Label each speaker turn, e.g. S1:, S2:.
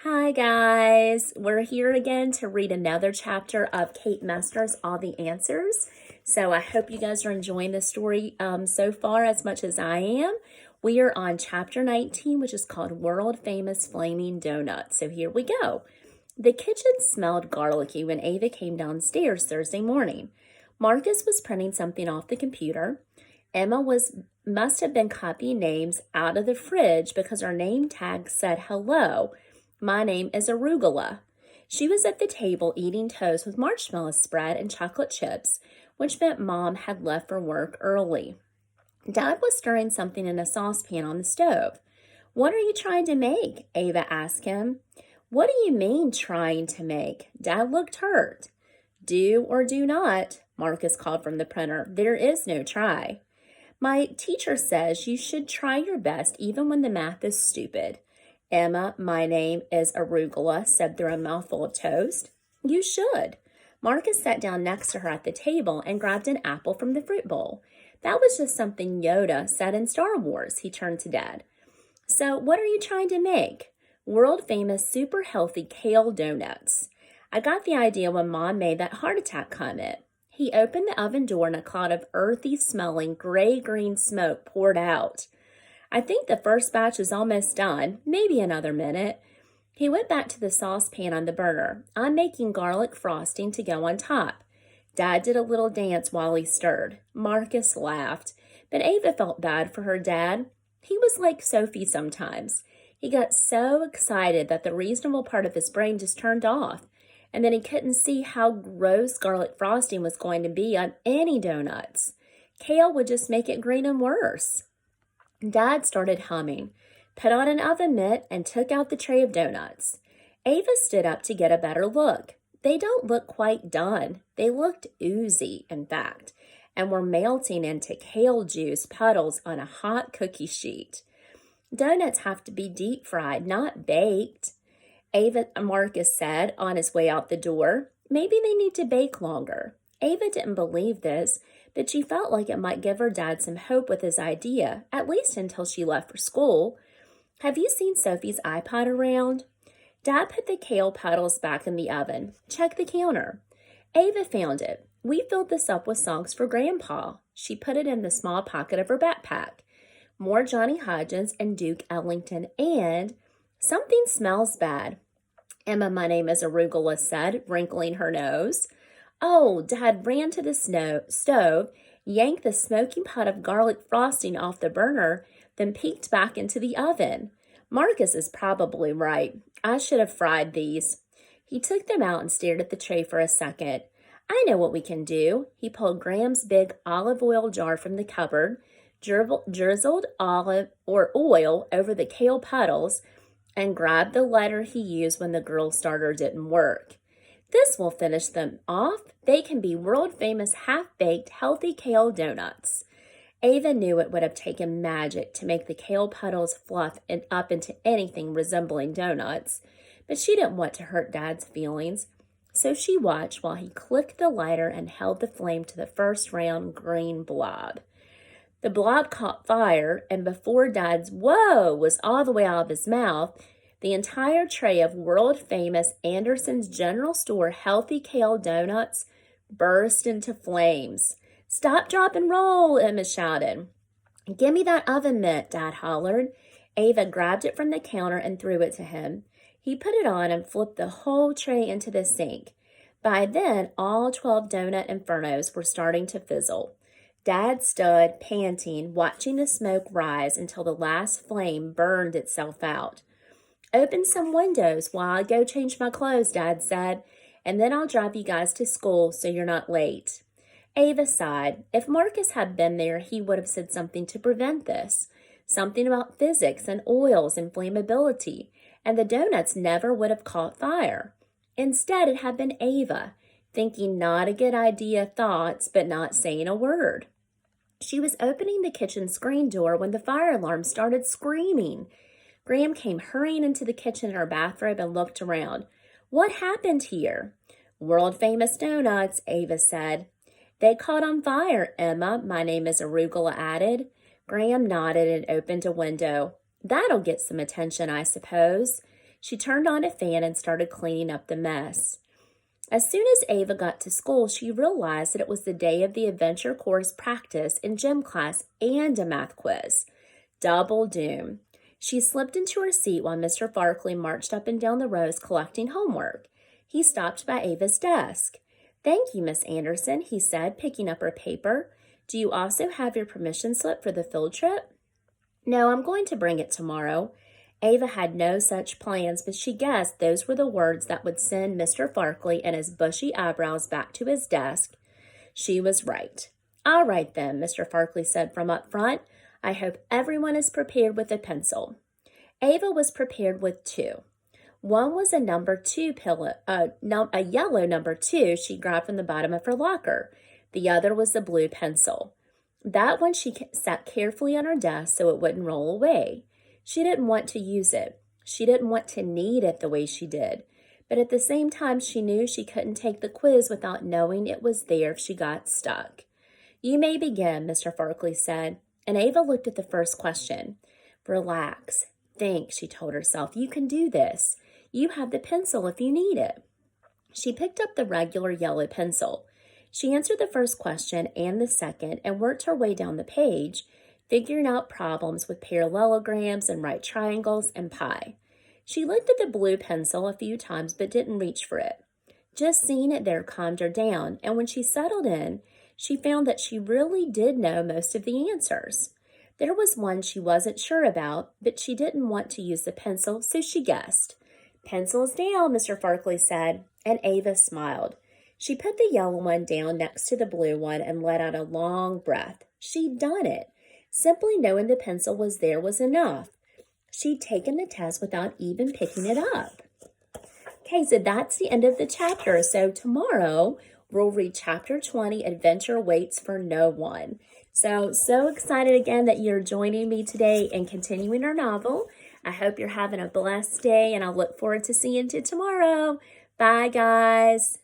S1: Hi guys, we're here again to read another chapter of Kate Messner's All the Answers. So I hope you guys are enjoying the story so far as much as I am. We are on chapter 19, which is called World Famous Flaming Donuts. So here we go. The kitchen smelled garlicky when Ava came downstairs Thursday morning. Marcus was printing something off the computer. Emma must have been copying names out of the fridge because her name tag said hello. My name is Arugula. She was at the table eating toast with marshmallow spread and chocolate chips, which meant Mom had left for work early. Dad was stirring something in a saucepan on the stove. "What are you trying to make?" Ava asked him. "What do you mean, trying to make?" Dad looked hurt. "Do or do not," Marcus called from the printer. "There is no try." "My teacher says you should try your best even when the math is stupid." Emma, my name is Arugula, said through a mouthful of toast. "You should." Marcus sat down next to her at the table and grabbed an apple from the fruit bowl. "That was just something Yoda said in Star Wars," he turned to Dad. "So what are you trying to make?" "World famous super healthy kale donuts. I got the idea when Mom made that heart attack comment." He opened the oven door and a cloud of earthy smelling gray-green smoke poured out. "I think the first batch is almost done, maybe another minute." He went back to the saucepan on the burner. "I'm making garlic frosting to go on top." Dad did a little dance while he stirred. Marcus laughed, but Ava felt bad for her dad. He was like Sophie sometimes. He got so excited that the reasonable part of his brain just turned off, and then he couldn't see how gross garlic frosting was going to be on any donuts. Kale would just make it green and worse. Dad started humming, put on an oven mitt, and took out the tray of donuts. Ava stood up to get a better look. They don't look quite done. They looked oozy, in fact, and were melting into kale juice puddles on a hot cookie sheet. "Donuts have to be deep fried, not baked," Marcus said on his way out the door. "Maybe they need to bake longer." Ava didn't believe this, but she felt like it might give her dad some hope with his idea, at least until she left for school. "Have you seen Sophie's iPod around?" Dad put the kale puddles back in the oven. "Check the counter." Ava found it. "We filled this up with songs for Grandpa." She put it in the small pocket of her backpack. More Johnny Hodgins and Duke Ellington and "Something Smells Bad." "Emma, my name is Arugula," said, wrinkling her nose. Oh, Dad ran to the stove, yanked the smoking pot of garlic frosting off the burner, then peeked back into the oven. "Marcus is probably right. I should have fried these." He took them out and stared at the tray for a second. "I know what we can do." He pulled Graham's big olive oil jar from the cupboard, drizzled olive or oil over the kale puddles, and grabbed the lighter he used when the grill starter didn't work. "This will finish them off. They can be world-famous half-baked healthy kale donuts." Ava knew it would have taken magic to make the kale puddles fluff up into anything resembling donuts, but she didn't want to hurt Dad's feelings, so she watched while he clicked the lighter and held the flame to the first round green blob. The blob caught fire, and before Dad's "whoa" was all the way out of his mouth, the entire tray of world-famous Anderson's General Store healthy kale donuts burst into flames. "Stop, drop, and roll," Emma shouted. "Give me that oven mitt," Dad hollered. Ava grabbed it from the counter and threw it to him. He put it on and flipped the whole tray into the sink. By then, all 12 donut infernos were starting to fizzle. Dad stood, panting, watching the smoke rise until the last flame burned itself out. "Open some windows while I go change my clothes," Dad said, "and then I'll drive you guys to school so you're not late." Ava sighed. If Marcus had been there, he would have said something to prevent this. Something about physics and oils and flammability, and the donuts never would have caught fire. Instead, it had been Ava, thinking not a good idea thoughts, but not saying a word. She was opening the kitchen screen door when the fire alarm started screaming. Graham came hurrying into the kitchen in her bathrobe and looked around. "What happened here?" "World-famous donuts," Ava said. "They caught on fire," Emma, my name is Arugula, added. Graham nodded and opened a window. "That'll get some attention, I suppose." She turned on a fan and started cleaning up the mess. As soon as Ava got to school, she realized that it was the day of the adventure course practice in gym class and a math quiz. Double doom. She slipped into her seat while Mr. Farkley marched up and down the rows collecting homework. He stopped by Ava's desk. "Thank you, Miss Anderson," he said, picking up her paper. "Do you also have your permission slip for the field trip?" "No, I'm going to bring it tomorrow." Ava had no such plans, but she guessed those were the words that would send Mr. Farkley and his bushy eyebrows back to his desk. She was right. "All right, then," Mr. Farkley said from up front. "I hope everyone is prepared with a pencil." Ava was prepared with two. One was a number 2 pillow, a yellow number 2 she grabbed from the bottom of her locker. The other was the blue pencil. That one she sat carefully on her desk so it wouldn't roll away. She didn't want to use it. She didn't want to need it the way she did. But at the same time, she knew she couldn't take the quiz without knowing it was there if she got stuck. "You may begin," Mr. Farkley said, and Ava looked at the first question. "Relax. Think," she told herself. "You can do this. You have the pencil if you need it." She picked up the regular yellow pencil. She answered the first question and the second and worked her way down the page, figuring out problems with parallelograms and right triangles and pi. She looked at the blue pencil a few times but didn't reach for it. Just seeing it there calmed her down, and when she settled in, she found that she really did know most of the answers. There was one she wasn't sure about, but she didn't want to use the pencil, so she guessed. "Pencils down," Mr. Farkley said, and Ava smiled. She put the yellow one down next to the blue one and let out a long breath. She'd done it. Simply knowing the pencil was there was enough. She'd taken the test without even picking it up. Okay, so that's the end of the chapter. So tomorrow we'll read chapter 20, Adventure Waits for No One. So excited again that you're joining me today and continuing our novel. I hope you're having a blessed day, and I look forward to seeing you tomorrow. Bye, guys.